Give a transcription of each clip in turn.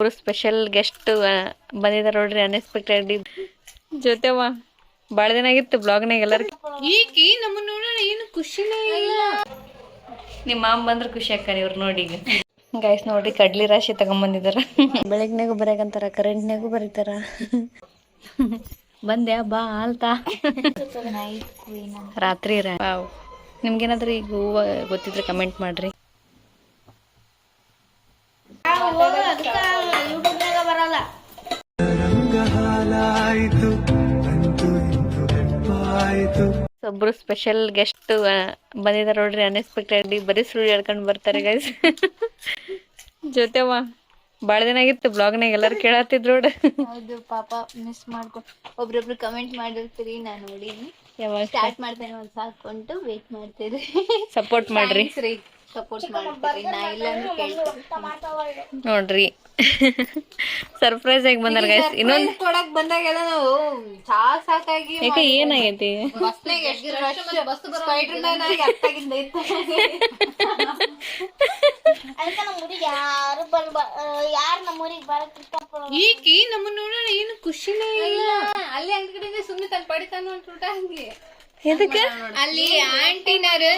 ಅವರು special guest ಬಂದಿದ್ದಾರೆ ನೋಡ್ರಿ, ಅನ್ಎಕ್ಸ್ಪೆಕ್ಟೆಡ್ ಜೊತೆವ ಭಾಳ ದಿನ ಆಗಿತ್ತು ಬ್ಲಾಗ್ನಾಗ ಎಲ್ಲರೂ. ಈಕಿ ನಮ್ಮನ್ನ ನೋಡೋಣ ಏನು ಖುಷಿನೇ ಇಲ್ಲ. ನಿಮ್ಮ ಮಾಮ ಬಂದ್ರೆ ಖುಷಿ ಆಕ್ಕಾರಿ ಇವ್ರು ನೋಡಿ. ಈಗ ಗೈಸ್ ನೋಡ್ರಿ ಕಡ್ಲಿ ರಾಶಿ ತಗೊಂಬಂದಿದಾರ. ಬೆಳಗ್ನಾಗೂ ಬರೆಯಕಂತಾರ, ಕರೆಂಟ್ನಾಗೂ ಬರೀತಾರ. ಬಂದ್ಯಾ ಬಾ ಆಲ್ತಾ ರಾತ್ರಿ ನಿಮ್ಗೇನಾದ್ರೂ ಈಗ ಹೂವು ಗೊತ್ತಿದ್ರೆ ಕಮೆಂಟ್ ಮಾಡ್ರಿ. ಒಬ್ರು ಸ್ಪೆಷಲ್ ಗೆಸ್ಟ್ ಬಂದಿದಾರ ನೋಡ್ರಿ, ಅನ್ಎಕ್ಸ್ಪೆಕ್ಟೆಡ್ ಬರೀ ಸುಳ್ಳು ಹೇಳ್ಕೊಂಡ್ ಬರ್ತಾರೆ ಗೈಸ್. ಜೊತೆವ ಭಾಳ ದಿನ ಆಗಿತ್ತು ಬ್ಲಾಗ್ನಾಗ ಎಲ್ಲರೂ ಕೇಳತ್ತಿದ್ರು ನೋಡ್ರಿ. ಹೌದು ಪಾಪ ಮಿಸ್ ಮಾಡ್ಕೊಂಡು ಒಬ್ರೊಬ್ರು ಕಮೆಂಟ್ ಮಾಡಿರ್ತೀರಿ, ನಾನು ನೋಡಿ ಸ್ಟಾರ್ಟ್ ಮಾಡ್ತೇನೆ ಒಂದ್ ಸಾಕೊಂಡು ವೇಟ್ ಮಾಡ್ತೀರಿ. ಸಪೋರ್ಟ್ ಮಾಡ್ರಿ, ಸಪೋರ್ಟ್ ಮಾಡ್ತೀರಿ. ನಾ ಇಲ್ಲ ಅಂದ್ರೆ ಕೇಳ್ತೀರಿ ನೋಡ್ರಿ. ಸರ್ಪ್ರೈಸ್ ಆಗಿ ಬಂದಾರ ಗೈಸ್. ಇನ್ನೊಂದು ಕೊಡಕ್ ಬಂದಾಗೆಲ್ಲ ನಾವು ಸಾಕಾಗಿ ಯಾಕೆ ಏನಾಗೈತಿ ಸ್ಪೈಡರ್ ಮ್ಯಾನ್ ಆಗಿ ಅರ್ಥಾಗಿಂದ ಈಕಿ ನಮ್ಮನ್ನ ನೋಡೋಣ ಏನು ಖುಷಿನೇ ಇಲ್ಲ. ಅಲ್ಲಿ ಅಂಗಡಿಗೆ ಸುಮ್ಮನೆ ತನ್ನ ಪಡಿತಾನು ಅಂತ ಹಂಗೆ ಎದಕ್ಕೆ ಅಲ್ಲಿ ಆಂಟಿನಾರು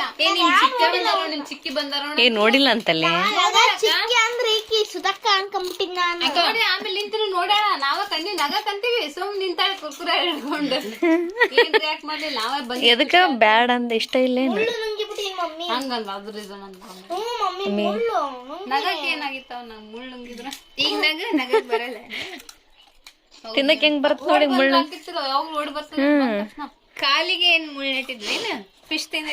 ನಿಮ್ ಚಿಕ್ಕಿ ಬಂದಾರ ನೋಡಿಲ್ಲ ಅಂತಲ್ಲಿ. ಆಮೇಲೆ ನಿಂತರು ನೋಡೋಣ, ನಾವ ಕಣ್ಣಿ ನಗಕಂತೀವಿ, ಸುಮ್ ನಿಂತಾಳೆ ಕುರ್ಕುರ ಹಿಡ್ಕೊಂಡು ಯಾಕೆ ಮಾಡ್ಲಿಲ್ಲ ನಾವೇ ಬಂದ್. ಎದಕ್ಕ ಬ್ಯಾಡ ಅಂತ ಇಷ್ಟ ಇಲ್ಲೇನು ಹಂಗಲ್ಲ, ಅದು ರೀಸನ್ ಅಂತ. ನಗಕ್ಕೆ ಏನಾಗಿತ್ತಾವ ನಂಗ್ ಮುಳ್ಳುಂಗಿದ್ರ ಈಗ ನಗಕ್ ಬರಲ್ಲ. ತಿನ್ನಕ್ ಹೆಂಗ್ ಬರ್ತ ನೋಡಿ ಮುಳ್ಳು ಯಾವಾಗ ಓಡ್ ಬರ್ತದೆ. ಕಾಲಿಗೆ ಏನ್ ಮುಳ್ಳು ನೆಟ್ಟಿದ್ಲೇನ ಫಿಶ್ ತಿಂದ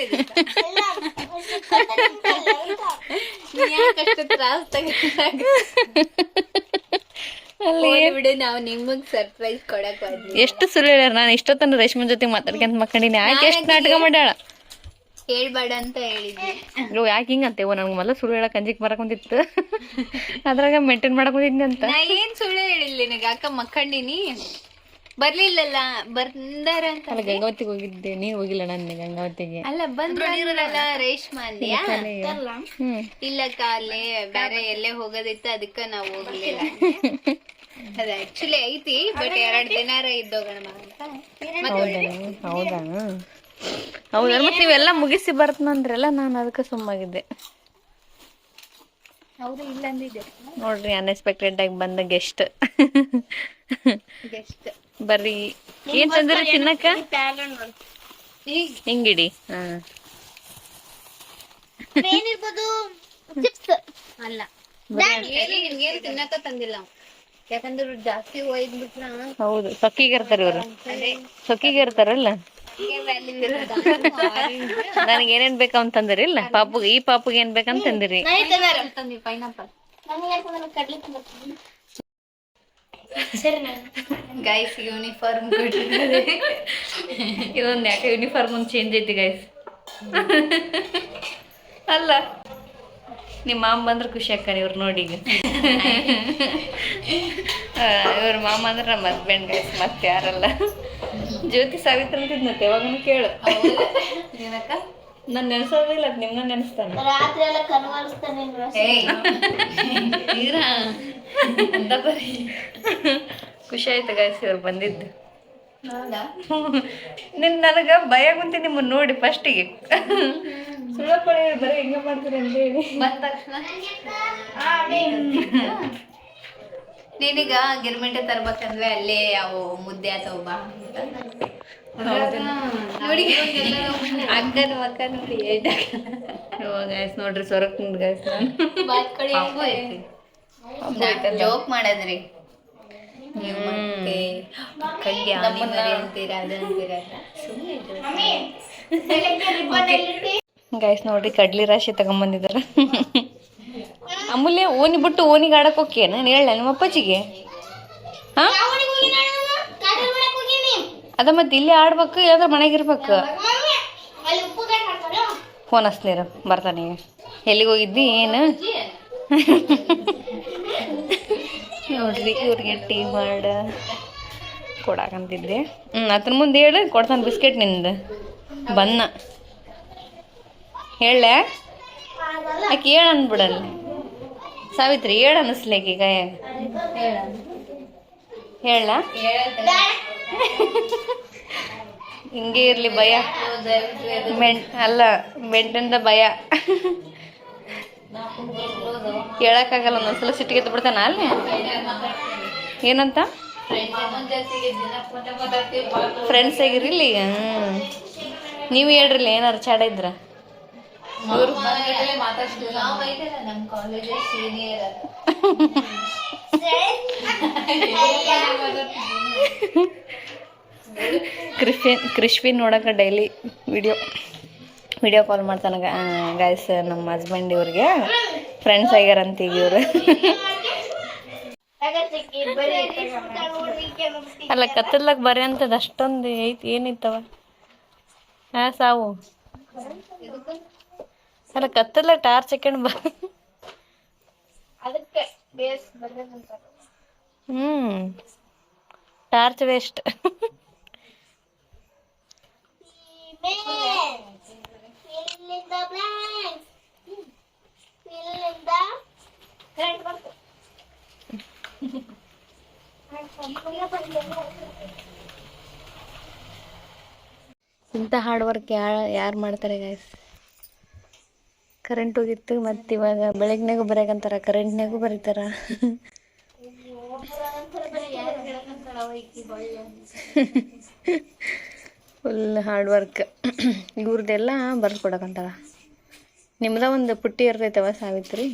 ಬಿಡು. ನಾವು ನಿಮಗ್ ಸರ್ಪ್ರೈಸ್ ಕೊಡಕ್ ಎಷ್ಟು ಸುಳ್ಳು ಹೇಳ್ಯಾರ. ನಾನು ಇಷ್ಟೊತ್ತನ ರೇಷ್ಮೆ ಜೊತೆ ಮಾತಾಡ್ಕೊಂತ ಮಕ್ಕಂಡಿನಿ. ಯಾಕೆ ಎಷ್ಟು ನಾಟಕ ಮಾಡ್ಯಾಳ ಹೇಳ್ಬೇಡ ಅಂತ ಹೇಳಿದ್ವಿ. ಯಾಕೆ ಹಿಂಗಂತೇವ ನನ್ಗೆ ಮೊದಲ ಸುಳ್ಳು ಹೇಳಕ್ ಅಂಜಿಕ್ ಬರಕ್ ಕುಂತಿತ್ತು, ಅದ್ರಾಗ ಮೇಂಟೈನ್ ಮಾಡಕ್ ಕುಂತಿದ್ನಿ ಅಂತ. ನಾ ಏನ್ ಸುಳ್ಳು ಹೇಳಿಲ್ಲ ನಿನಗ, ಅಕ್ಕ ಮಕ್ಕಂಡಿನಿ ಬರ್ಲಿಲ್ಲಲ್ಲ. ಬಂದಾರ ಅಂತ ಅಲ್ಲ ಗಂಗಾವತಿಗೆ ಹೋಗಿದ್ದೆ, ನೀನ್ ಹೋಗಿಲ್ಲ ನನ್ನ ಗಂಗಾವತಿಗೆ. ಅಲ್ಲ ಬಂದ್ರಲ್ಲ ರೇಷ್ಮಾ ಅಂದ್ಯಾ. ಇಲ್ಲಕ್ಕ ಅಲ್ಲೇ ಬೇರೆ ಎಲ್ಲೇ ಹೋಗೋದಿತ್ತು, ಅದಕ್ಕ ನಾವ್ ಹೋಗ್ಲಿಲ್ಲ. ಅದ ಆಕ್ಚುಲಿ ಐತಿ, ಬಟ್ 2 ದಿನಾರ ಇದ್ದೋಗೋಣ ಅಂತ. ಹೌದಾ ಹೌದಾ. ಮತ್ ನೀವೆಲ್ಲಾ ಮುಗಿಸಿ ಬರ್ತನಂದ್ರಲ್ಲ, ನಾನು ಅದಕ್ಕೆ ಸುಮ್ಮಾಗಿದ್ದೆ. ಹೌದು ಇಲ್ಲ ಅಂದಿದ್ದೆ ನೋಡ್ರಿ, ಅನ್ಎಕ್ಸ್ಪೆಕ್ಟೆಡ್ ಆಗಿ ಬಂದ ಗೆಸ್ಟ್. ಬರ್ರಿ. ಏನ್ ತಂದ್ರಿ ತಿನ್ನಕ್ಕ? ಹಿಂಗಿಡಿ. ಅಲ್ಲ ನಿಮ್ಗೇನು ತಿನ್ನಕ ತಂದಿಲ್ಲ, ಯಾಕಂದ್ರೆ ಜಾಸ್ತಿ ಒಯ್ದ್ ಬಿಟ್ರ. ಹೌದು, ಸೊಕ್ಕಿಗೆ ಇರ್ತಾರ ಇವ್ರು, ಸೊಕ್ಕಿಗೆ ಇರ್ತಾರಲ್ಲ. ನನಗೆ ಏನೇನ್ ಬೇಕಂತಂದ್ರಿ ಇಲ್ಲ ಪಾಪುಗೆ, ಈ ಪಾಪುಗೆ ಏನ್ ಬೇಕಂತಂದಿರಿ. ಪೈನಾಪಲ್ ಗೈಸ್ ಯೂನಿಫಾರ್ಮ್ ಇದೊಂದು ಯಾಕೆ ಯೂನಿಫಾರ್ಮ್ ಒಂದು ಚೇಂಜ್ ಐತಿ ಗೈಸ್. ಅಲ್ಲ ನಿಮ್ಮ ಮಾಮ ಬಂದ್ರೆ ಖುಷಿ ಆಕ್ಕಾರಿ ಇವ್ರು ನೋಡಿ. ಈಗ ಇವ್ರ ಮಾಮ ಅಂದ್ರೆ ನಮ್ಮ ಹಸ್ಬೆಂಡ್ ಗೈಸ್, ಮತ್ತೆ ಯಾರಲ್ಲ. ಜ್ಯೋತಿ ಸಾವಿತ್ರ ಅಂತಿದ್ನತ್ತೆ ಯಾವಾಗನು ಕೇಳು. ಏನಕ್ಕ ನಾನು ನೆನ್ಸೋದಿಲ್ಲ, ನಿಮ್ನ ನೆನೆಸ್ತಾನೆ. ಖುಷಿ ಆಯ್ತು ಗೈಸ್ ಇವ್ರು ಬಂದಿದ್ದು. ನನಗ ಭಯ ಕುಂತಿ ನಿಮ್ಮನ್ನ ನೋಡಿ ಫಸ್ಟಿಗೆ. ಸುಳ್ಳಪ್ಪಳಿ ಬರೀ ಹೆಂಗ ಮಾಡ್ತಾರೆ ಅಂತ ಹೇಳಿ ಬಂದ ತಕ್ಷಣ ನೀನೀಗ ಗಿರ್ಮಿಟೆ ತರ್ಬೇಕಂದ್ರೆ ಅಲ್ಲೇ ಅವು ಮುದ್ದೆ ಅಥವಾ ಬಾ ನೋಡಿ ಅಕ್ಕನ ಮಕ್ಕ ನೋಡಿ. ಗೈಸ್ ನೋಡ್ರಿ ಸೊರಕ್ ಗೈಸ್ ಜೋಕ್ ಮಾಡದ್ರಿ ನೀವು. ಮತ್ತೆ ಕಡ್ಲಿ ಆನೆ ಮರಿ ಅಂತೀರ, ಅದಂತೀರ. ಗೈಸ್ ನೋಡ್ರಿ ಕಡ್ಲಿ ರಾಶಿ ತಗೊಂಬಂದಿದಾರ. ಅಮೂಲ್ಯ ಓನಿ ಬಿಟ್ಟು ಓನಿಗೆ ಆಡಕ್ ಹೋಗ್ಯ ನಾನು ಹೇಳ ನಿಮ್ಮ ಅಪ್ಪಾಜಿಗೆ. ಹಾ ಅದ ಮತ್ತೆ ಇಲ್ಲಿ ಆಡ್ಬೇಕು, ಯಾವ್ದ್ರ ಮನೆಗಿರ್ಬೇಕು. ಫೋನ್ ಹಚ್ತೀರ ಬರ್ತಾನೆ. ಎಲ್ಲಿಗೆ ಹೋಗಿದ್ದಿ ಏನು ನೋಡ್ರಿ. ಇವ್ರಿಗೆ ಟೀ ಮಾಡ ಕೊಡಾಕಂತಿದ್ದೆ. ಅದ್ರ ಮುಂದೆ ಹೇಳಿ ಕೊಡ್ತಾನೆ ಬಿಸ್ಕೆಟ್ ನಿಂದು ಬನ್ನ ಹೇಳ. ಆಕೆ ಹೇಳ ಅಂದ್ಬಿಡಲ್ಲ. ಸಾವಿತ್ರಿ ಹೇಳ ಅನ್ನಿಸ್ಲೇಕ ಈಗ ಹೇಳ ಹಿಂಗೆ ಇರ್ಲಿ ಭಯ ಅಲ್ಲ ಮೆಂಟಿಂದ ಭಯ ಹೇಳಕ್ಕಾಗಲ್ಲ ಒಂದೊಂದ್ಸಲ ಸಿಟ್ಟಿಗೆ ಬಿಡ್ತಾನ ಅಲ್ಲಿ ಏನಂತ ಫ್ರೆಂಡ್ಸ್ ಆಗಿರ್ಲಿ ಈಗ ನೀವು ಹೇಳ್ರಿಲ್ಲ ಏನಾರು ಚಾಡ ಇದ್ರ ಕ್ರಿಶ್ವಿನ್ ನೋಡಕ ಡೈಲಿ ವಿಡಿಯೋ ಕಾಲ್ ಮಾಡ್ತಾನ ಗಾಯ್ಸ್ ನಮ್ಮ ಹಸ್ಬೆಂಡ್ ಇವ್ರಿಗೆ ಫ್ರೆಂಡ್ಸ್ ಆಗ್ಯಾರಂತ ಈಗ ಇವ್ರು ಅಲ್ಲ ಕತ್ತಲ್ದಾಗ ಬರೀ ಅಂತದ ಅಷ್ಟೊಂದು ಐತಿ ಏನಿತ್ತವ ಸಾವು ಅಲ್ಲ ಕತ್ತಲ್ದಾಗ ಟಾರ್ಚ್ ಹಾಕೊಂಡ್ ಟಾರ್ಚ್ ವೇಸ್ಟ್ ಇಂಥ ಹಾರ್ಡ್ ವರ್ಕ್ ಯಾರು ಮಾಡ್ತಾರೆ ಗಾಯ್ಸ್ ಕರೆಂಟ್ ಹೋಗಿತ್ತು ಮತ್ತು ಇವಾಗ ಬೆಳಗ್ನಾಗೂ ಬರೆಯಕಂತಾರ ಕರೆಂಟ್ನಾಗೂ ಬರೀತಾರ ಫುಲ್ ಹಾರ್ಡ್ ವರ್ಕ್ ಇವ್ರದ್ದೆಲ್ಲ ಬರ್ದು ಕೊಡಕಂತಾರ ನಿಮ್ದ ಒಂದು ಪುಟ್ಟಿ ಇರ್ತೈತವ ಸಾವಿತ್ರಿ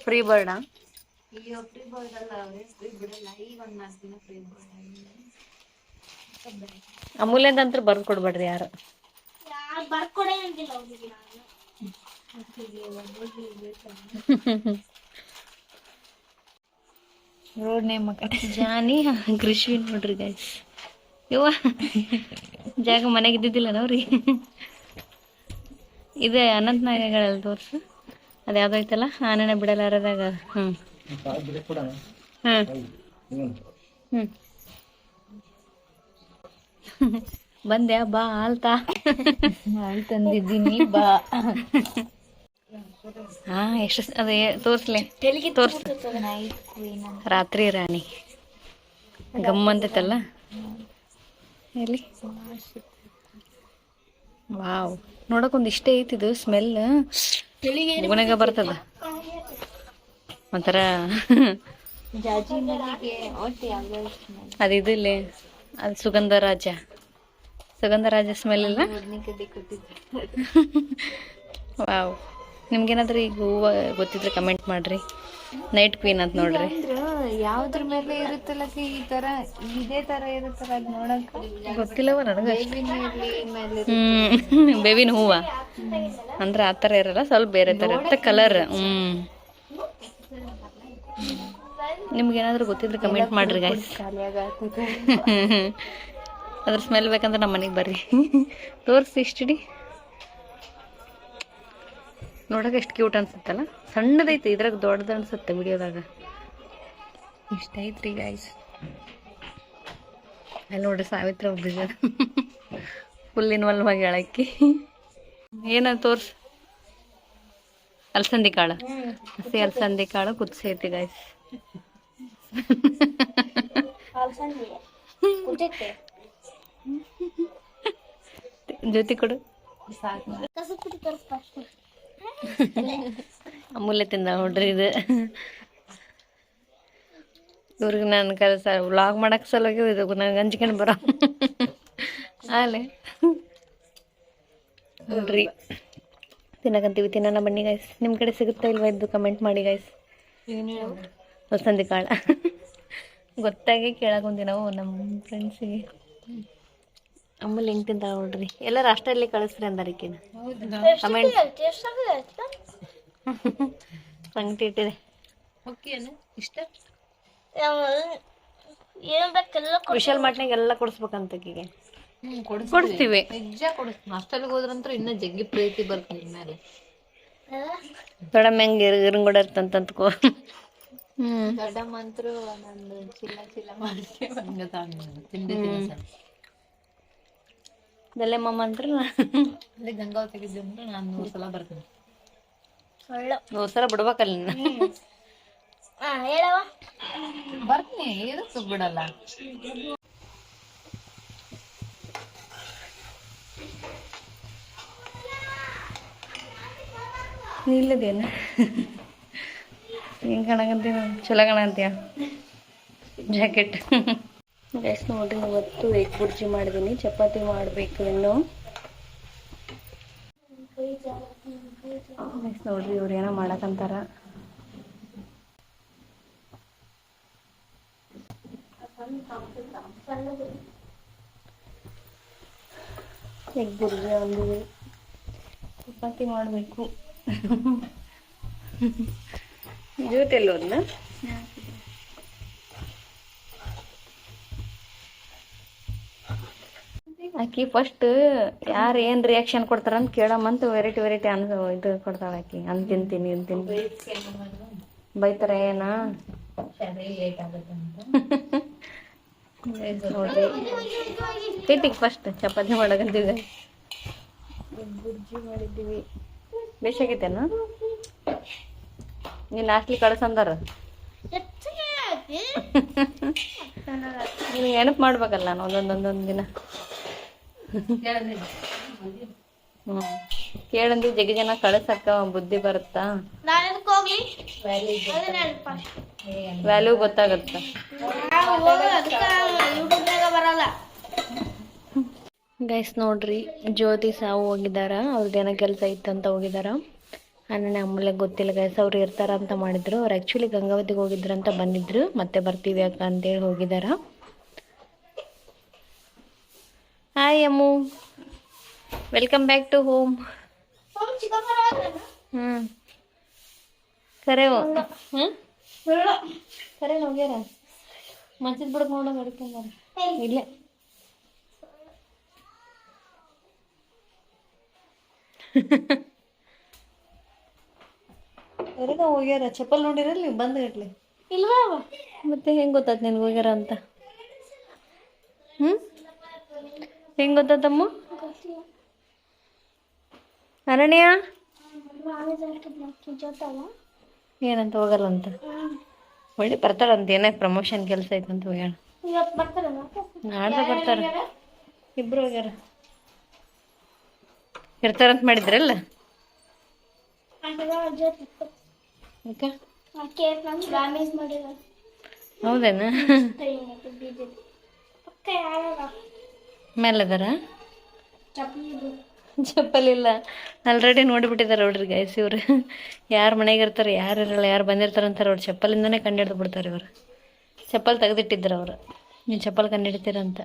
ಫ್ರೀ ಬರ್ಡಾ ಅಮೂಲ್ಯದಂತ್ರ ಬರ್ದು ಕೊಡ್ಬೇಡ್ರಿ ಯಾರು ರೋಡ್ ನೇಮ್ ಜಾನಿ ಕೃಷಿ ನೋಡ್ರಿ ಗೈಸ್ ಇವ ಜಾಗ ಮನೆಗೆ ಇದ್ದಿದ್ದಿಲ್ಲ ನಾವ್ರಿ ಇದೆ ಅನಂತನಾಗಗಳಲ್ಲಿ ತೋರ್ಸು ಅದು ಯಾವ್ದು ಐತಲ್ಲ ಆನೆನ ಬಿಡಲಾರದಾಗ ಬಂದ್ಯಾ ಬಾ ಆಲ್ತಾ ಹಾಲ್ ತಂದಿದ್ದೀನಿ ಬಾ ಹಾ ಎಷ್ಟು ಅದೇ ತೋರ್ಸ್ಲೆ ತೋರ್ಸ್ ರಾತ್ರಿ ರಾಣಿ ಗಮ್ಮಂತೈತಲ್ಲ ಎಲ್ಲಿ ವಾವ್ ನೋಡಕ್ ಇಷ್ಟೇ ಐತಿದು ಸ್ಮೆಲ್ ಗುಣಗ ಬರ್ತದ ಒಂಥರ ಅದಿದಿಲ್ಲ ಅದು ಸುಗಂಧರಾಜ ಸ್ಮೆಲ್ ಇಲ್ಲ ವಾವ್ ನಿಮ್ಗೇನಾದ್ರೂ ಈಗ ಹೂವು ಗೊತ್ತಿದ್ರೆ ಕಮೆಂಟ್ ಮಾಡ್ರಿ ನೈಟ್ ಕ್ವೀನ್ ಅಂತ ನೋಡ್ರಿ ಯಾವ್ದ್ರ ಮೇಲೆ ಇರುತ್ತಲ್ಲ ಈ ತರ ಇದೇ ತರ ಇರುತ್ತಲ್ಲ ಅದ್ ನೋಡಕ್ ಗೊತ್ತಿಲ್ಲವ ನನಗೆ ಬೇವಿನ ಹೂವ ಅಂದ್ರೆ ಆ ಥರ ಇರಲ್ಲ ಸ್ವಲ್ಪ ಬೇರೆ ಥರ ಇರುತ್ತೆ ಕಲರ್ ನಿಮ್ಗೇನಾದ್ರೂ ಗೊತ್ತಿದ್ರೆ ಕಮೆಂಟ್ ಮಾಡ್ರಿ ಗಾಯ್ಸ್ ಅದ್ರ ಸ್ಮೆಲ್ ಬೇಕಂದ್ರೆ ನಮ್ಮ ಮನೆಗೆ ಬರ್ರಿ ತೋರಿಸಿ ಇಷ್ಟಿಡಿ ನೋಡಕ್ಕೆ ಎಷ್ಟು ಕ್ಯೂಟ್ ಅನ್ಸುತ್ತಲ್ಲ ಸಣ್ಣದೈತಿ ಇದ್ರಾಗ ದೊಡ್ಡದು ಅನ್ಸುತ್ತೆ ವಿಡಿಯೋದಾಗ ಇಷ್ಟ ಐತ್ರಿ ಗಾಯ್ಸ್ ಅಲ್ಲಿ ನೋಡ್ರಿ ಸಾವಿತ್ರ ಒಬ್ಬ ಫುಲ್ ಇನ್ವಾಲ್ವ್ ಆಗಿ ಹೇಳಕ್ಕಿ ಏನ ತೋರ್ಸ್ ಅಲಸಂದಿ ಕಾಳು ಹಸಿ ಅಲಸಂದಿ ಕಾಳು ಕುದಿಸಿ ಐತಿ ಗಾಯ್ಸ್ ಜ್ಯೋತಿ ಕೊಡು ಅಮೂಲ್ಯ ತಿಂದ ನೋಡ್ರಿ ಇದು ಇವ್ರಿಗೆ ನಾನು ಕೆಲಸ ವ್ಲಾಗ್ ಮಾಡಕ್ಕೆ ಸಲುವಾಗಿ ಇದು ನನಗೆ ಹಂಚ್ಕೊಂಡು ಬರೋ ಆಲೆ ನೋಡ್ರಿ ತಿನ್ನಕಂತೀವಿ ತಿನ್ನೋಣ ಬನ್ನಿ ಗಾಯ್ಸ್ ನಿಮ್ಮ ಕಡೆ ಸಿಗುತ್ತಾ ಇಲ್ವಾ ಇದ್ದು ಕಮೆಂಟ್ ಮಾಡಿ ಗಾಯ್ಸ್ ಅಲಸಂದಿ ಕಾಳು ಗೊತ್ತಾಗಿ ಕೇಳಕೊಂತೀವಿ ನಾವು ನಮ್ಮ ಫ್ರೆಂಡ್ಸಿಗೆ ಅಮ್ಮಲ್ಲಿ ಹೆಂಗೆ ತಿಂತ ನೋಡ್ರಿ ಎಲ್ಲರೂ ಅಷ್ಟರಲ್ಲಿ ಕಳಿಸ್ರಿ ಅಂದಾರಿಕಿನ ಕಮೆಂಟ್ ಸಂಗತಿ ಇಟ್ಟಿದೆ ಇಷ್ಟ ವಿಶಾಲ್ ಮಟ್ನಾಗ ಎಲ್ಲ ಕೊಡಿಸ್ಬೇಕಂತಕಿಗೆ ಕೊಡಿಸ್ತೀವಿ ಹಾಸ್ಟೆಲ್ಗೆ ಹೋದ್ರಂತ್ರ ಇನ್ನೂ ಜಗ್ಗಿ ಪ್ರೀತಿ ಬರ್ತೀನಿ ಮೇಲೆ ದೊಡ್ಡಮ್ಮ ಹೆಂಗೆ ಇರಂಗೋಡ ಇರ್ತಂತಕೋ ದೊಡ್ಡಮ್ಮ ಅಂತರೂ ಒಂದೊಂದು ಚಿಲ್ಲ ಮಾಡಿಸಿ ತಿಂಡಿ ದಲ್ಲೆ ಮಮ್ಮ ಅಂದ್ರೆ ಅಲ್ಲಿ ಗಂಗಾವತಿಗಿದ್ದು ಅಂದ್ರೆ ನಾನು 3 ಸಲ ಬರ್ತೀನಿ ಸಲ ಬಿಡ್ಬೇಕಲ್ಲ ನೀನು. ಹೇಳವ ಬರ್ತೀನಿ ಇದಕ್ಕೆ ಬಿಡಲ್ಲ. ಇಲ್ಲದೇನು ಹೆಂಗೆ ಕಾಣಕಂತೀಯ ಚಲೋ ಕಾಣಂತೀಯ ಜಾಕೆಟ್. ಗೈಸ್ ನೋಡ್ರಿ ಇವತ್ತು ಎಗ್ ಬುರ್ಜಿ ಮಾಡಿದ್ದೀನಿ, ಚಪಾತಿ ಮಾಡಬೇಕು ಇನ್ನು. ಗೈಸ್ ನೋಡ್ರಿ ಇವ್ರು ಏನೋ ಮಾಡಕಂತಾರ. ಎಗ್ ಬುರ್ಜಿ ಒಂದು ಚಪಾತಿ ಮಾಡಬೇಕು. ಜೊತೆಲ್ಲೋದ್ನ ಆಕಿ ಫಸ್ಟ್ ಯಾರು ಏನು ರಿಯಾಕ್ಷನ್ ಕೊಡ್ತಾರ ಅಂತ ಕೇಳಮ್ಮಂತ ವೆರೈಟಿ ಇದು ಕೊಡ್ತಾಳೆ ಆಕಿ. ಅಂತ ತಿಂತೀನಿ ಬೈತಾರ ಏನ ನೋಡ್ರಿ. ತಿಟ್ಟಿಗೆ ಫಸ್ಟ್ ಚಪಾತಿ ಮಾಡಕಂತಿದ್ದೆ, ಬುರ್ಜಿ ಮಾಡಿದ್ದೀವಿ. ಬೇಸಾಗೈತೇನ ನೀನು ಹಾಸ್ಟ್ಲಿ ಕಳ್ಸಂದಾರ ನೀನು ನೆನಪು ಮಾಡ್ಬೇಕಲ್ಲ ನಾನು ಒಂದೊಂದೊಂದೊಂದು ದಿನ. ಕೇಳಂದಿ ಜಗ್ಗಿ ಜನ ಕಳ್ಸಕ್ಕ ಬುದ್ಧಿ ಬರುತ್ತಾ, ವ್ಯಾಲ್ಯೂ ಗೊತ್ತಾಗತ್ತ. ಗೈಸ್ ನೋಡ್ರಿ ಜ್ಯೋತಿ ಸಾವು ಹೋಗಿದಾರ, ಅವ್ರದ್ದೇನೋ ಕೆಲಸ ಇತ್ತಂತ ಹೋಗಿದಾರ. ನನ್ನ ಅಮ್ಮಲೆ ಗೊತ್ತಿಲ್ಲ ಗೈಸ್, ಅವ್ರು ಇರ್ತಾರ ಅಂತ ಮಾಡಿದ್ರು. ಅವ್ರು ಆ್ಯಕ್ಚುಲಿ ಗಂಗಾವತಿಗೆ ಹೋಗಿದ್ರು ಅಂತ ಬಂದಿದ್ರು, ಮತ್ತೆ ಬರ್ತೀವಿ ಅಕ್ಕ ಅಂತೇಳಿ ಹೋಗಿದಾರ. Hi Ammu, welcome back to home. ಕರೆ ಕರೆ ಹೋಗ್ಯಾರ ಮಂಚದ ಬಿಡಕ್ ನೋಡೋಕೆ ಅಡ್ಕೊಂಡಾರ. ಇಲ್ಲ ಹೊರಗ ಹೋಗ್ಯಾರ. ಚಪ್ಪಲ್ ನೋಡಿರಲ್ಲ ನೀವು ಬಂದ್ ಗಟ್ಲೆ? ಇಲ್ವಾ? ಮತ್ತೆ ಹೆಂಗ್ ಗೊತ್ತಾತ್ ನಿನ್ಗೆ ಹೋಗ್ಯಾರ ಅಂತ? ಹೆಂಗ್ ಗೊತ್ತಾತಮ್ಮ? ಅರಣ್ಯ ಏನಂತ ಹೋಗಲ್ಲ ಅಂತ ಒಳ್ಳೆ ಬರ್ತಾಳಂತ, ಏನ ಪ್ರಮೋಷನ್ ಕೆಲಸ ಐತಂತ ಹೋಗ್ಯಾಳ. ನಾಡ್ದ ಬರ್ತಾರ, ಇಬ್ರು ಹೋಗ್ಯಾರ. ಇರ್ತಾರಂತ ಮಾಡಿದ್ರಲ್ಲ. ಹೌದೇನ? ಮೇಲದಾರ ಚಪ್ಪಲಿಲ್ಲ. ಆಲ್ರೆಡಿ ನೋಡಿಬಿಟ್ಟಿದ್ದಾರೆ ನೋಡ್ರಿ ಗೈಸ್ ಇವ್ರು. ಯಾರು ಮನೆಗೆ ಇರ್ತಾರೆ, ಯಾರು ಇರಲ್ಲ, ಯಾರು ಬಂದಿರ್ತಾರೆ ಅಂತಾರೆ ಅವ್ರು ಚಪ್ಪಲಿಂದನೇ ಕಂಡಿಡ್ದು ಬಿಡ್ತಾರೆ ಇವರು. ಚಪ್ಪಲ್ ತೆಗೆದಿಟ್ಟಿದ್ರು ಅವರು, ನೀವು ಚಪ್ಪಲ್ ಕಂಡಿಡ್ತೀರಂತ.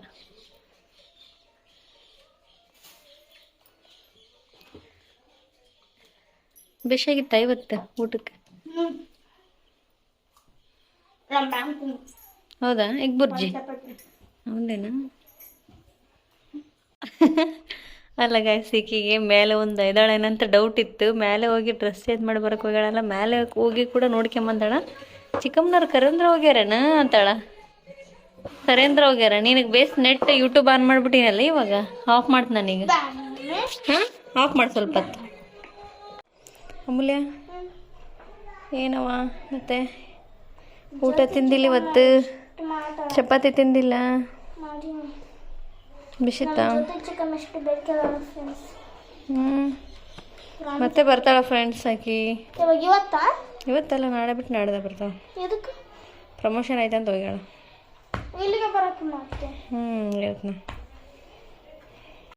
ಬೇಷಾಗಿತ್ತ ಇವತ್ತು ಊಟಕ್ಕೆ? ಹೌದಾ? ಎಗ್ ಬುರ್ಜಿ ಹೌದೇನಾ? ಅಲ್ಲ ಗೈಸ್ ಈಕಿಗೆ ಮೇಲೆ ಒಂದು ಇದ್ದಾಳೇನಂತ ಡೌಟ್ ಇತ್ತು. ಮೇಲೆ ಹೋಗಿ ಡ್ರೆಸ್ ಚೇಂಜ್ ಮಾಡಿ ಬರೋಕೆ ಹೋಗ್ಯಾಳಲ್ಲ, ಮೇಲೆ ಹೋಗಿ ಕೂಡ ನೋಡ್ಕೊಂಬಂದಾಳ. ಚಿಕ್ಕಮ್ಮನವ್ರು ಕರೇಂದ್ರ ಹೋಗ್ಯಾರನ ಅಂತಾಳ. ಕರೇಂದ್ರ ಹೋಗ್ಯಾರ. ನಿನಗೆ ಬೇಸ್ ನೆಟ್ ಯೂಟ್ಯೂಬ್ ಆನ್ ಮಾಡಿಬಿಟ್ಟಿನಲ್ಲ, ಇವಾಗ ಆಫ್ ಮಾಡ್ತೀನಿ ನಾನೀಗ. ಹಾಂ ಆಫ್ ಮಾಡಿ ಸ್ವಲ್ಪ ಹೊತ್ತು. ಅಮೂಲ್ಯ ಏನವ ಮತ್ತೆ ಊಟ ತಿಂದಿಲ್ಲ ಇವತ್ತು? ಚಪಾತಿ ತಿಂದಿಲ್ಲ? ಬಿಸಿತ್ತಾ? ಮತ್ತೆ ಬರ್ತಾಳ ಫ್ರೆಂಡ್ಸ್ ಆಕಿ. ಇವತ್ತಲ್ಲ, ನಾಳೆ ಬಿಟ್ಟು ನಾಡ್ದ ಬರ್ತಾಳ. ಪ್ರಮೋಷನ್ ಆಯ್ತಂತ ಹೋಗ್ಯಾಳ. ಇವತ್ತು